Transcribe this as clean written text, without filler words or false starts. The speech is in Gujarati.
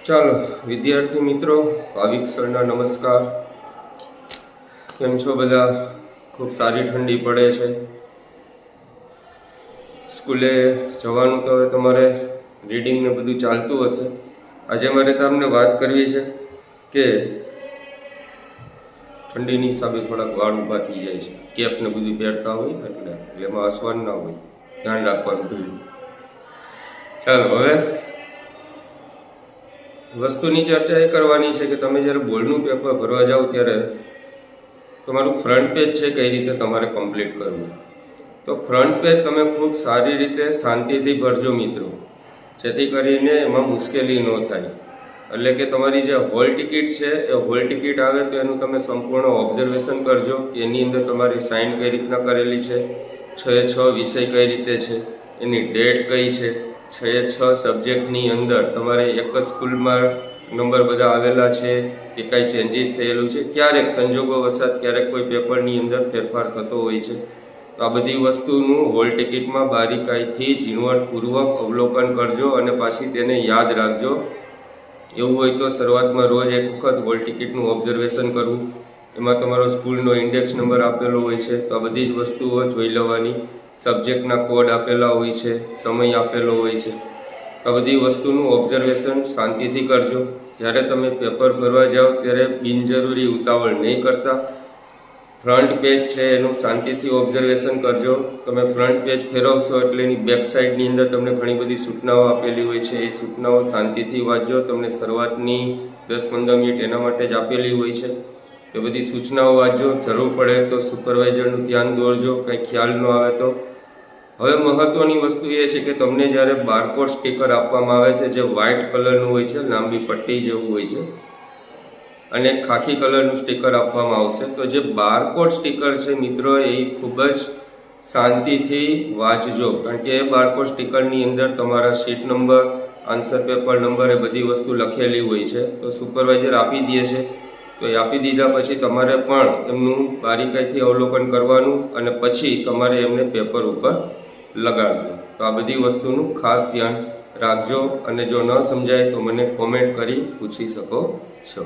ચાલો વિદ્યાર્થી મિત્રો, ભાવિક સરના નમસ્કાર. કેમ છો બધા? ખૂબ સારી ઠંડી પડે છે. સ્કૂલે જવાનું તો હવે તમારે રીડિંગ ને બધું ચાલતું હશે. આજે મારે તમને વાત કરવી છે કે ઠંડીની હિસાબે થોડાક વાળ ઊભા થઈ જાય છે. કેપ ને બધું પહેરતા હોય એટલે એમાં હસવાનું ના હોય, ધ્યાન રાખવાનું બધું. ચાલો હવે વસ્તુની ચર્ચા એ કરવાની છે કે તમે જ્યારે બોર્ડનું પેપર ભરવા જાઓ ત્યારે તમારું ફ્રન્ટ પેજ છે કઈ રીતે તમારે કમ્પ્લીટ કરવું. તો ફ્રન્ટ પેજ તમે ખૂબ સારી રીતે શાંતિથી ભરજો મિત્રો, જેથી કરીને એમાં મુશ્કેલી ન થાય. એટલે કે તમારી જે હોલ ટિકિટ છે એ હોલ ટિકિટ આવે તો એનું તમે સંપૂર્ણ ઓબ્ઝર્વેશન કરજો કે એની અંદર તમારી સાઇન કઈ રીતના કરેલી છે, 6 વિષય કઈ રીતે છે, એની ડેટ કઈ છે, 6 સબ્જેક્ટની અંદર તમારે એક જ સ્કૂલમાં નંબર બધા આવેલા છે કે કાંઈ ચેન્જીસ થયેલું છે. ક્યારેક સંજોગો વસાત ક્યારેક કોઈ પેપરની અંદર ફેરફાર થતો હોય છે. તો આ બધી વસ્તુનું હોલ ટિકિટમાં બારીકાઈથી ઝીણવટપૂર્વક અવલોકન કરજો અને પાછી તેને યાદ રાખજો. એવું હોય તો શરૂઆતમાં રોજ એક વખત હોલ ટિકિટનું ઓબ્ઝર્વેશન કરવું. એમાં તમારો સ્કૂલનો ઇન્ડેક્સ નંબર આપેલો હોય છે, તો આ બધી જ વસ્તુઓ જોઈ લેવાની. સબ્જેક્ટના કોડ આપેલા હોય છે, સમય આપેલો હોય છે. આ બધી વસ્તુનું ઓબ્ઝર્વેશન શાંતિથી કરજો. જ્યારે તમે પેપર ભરવા જાઓ ત્યારે બિનજરૂરી ઉતાવળ નહીં કરતા. ફ્રન્ટ પેજ છે એનું શાંતિથી ઓબ્ઝર્વેશન કરજો. તમે ફ્રન્ટ પેજ ફેરવશો એટલે એની બેક સાઈડની અંદર તમને ઘણી બધી સૂચનાઓ આપેલી હોય છે. એ સૂચનાઓ શાંતિથી વાંચજો. તમને શરૂઆતની 10-15 મિનિટ એના માટે જ આપેલી હોય છે. એ બધી સૂચનાઓ વાંચજો. જરૂર પડે તો સુપરવાઇઝરનું ધ્યાન દોરજો, કંઈ ખ્યાલ ન આવે તો. હવે મહત્વની વસ્તુ એ છે કે તમને જ્યારે બારકોડ સ્ટીકર આપવામાં આવે છે, જે વ્હાઇટ કલરનું હોય છે, લાંબી પટ્ટી જેવું હોય છે, અને ખાખી કલરનું સ્ટીકર આપવામાં આવશે. તો જે બારકોડ સ્ટીકર છે મિત્રો, એ ખૂબ જ શાંતિથી વાંચજો, કારણ કે એ બારકોડ સ્ટીકરની અંદર તમારા sheet number, answer paper number એ બધી વસ્તુ લખેલી હોય છે. તો સુપરવાઇઝર આપી દે છે, તો એ આપી દીધા પછી તમારે પણ એમનું બારીકાઈથી અવલોકન કરવાનું અને પછી તમારે એમને પેપર ઉપર લગાડજો. તો આ બધી વસ્તુનું ખાસ ધ્યાન રાખજો. અને જો ન સમજાય તો મને કોમેન્ટ કરી પૂછી શકો છો.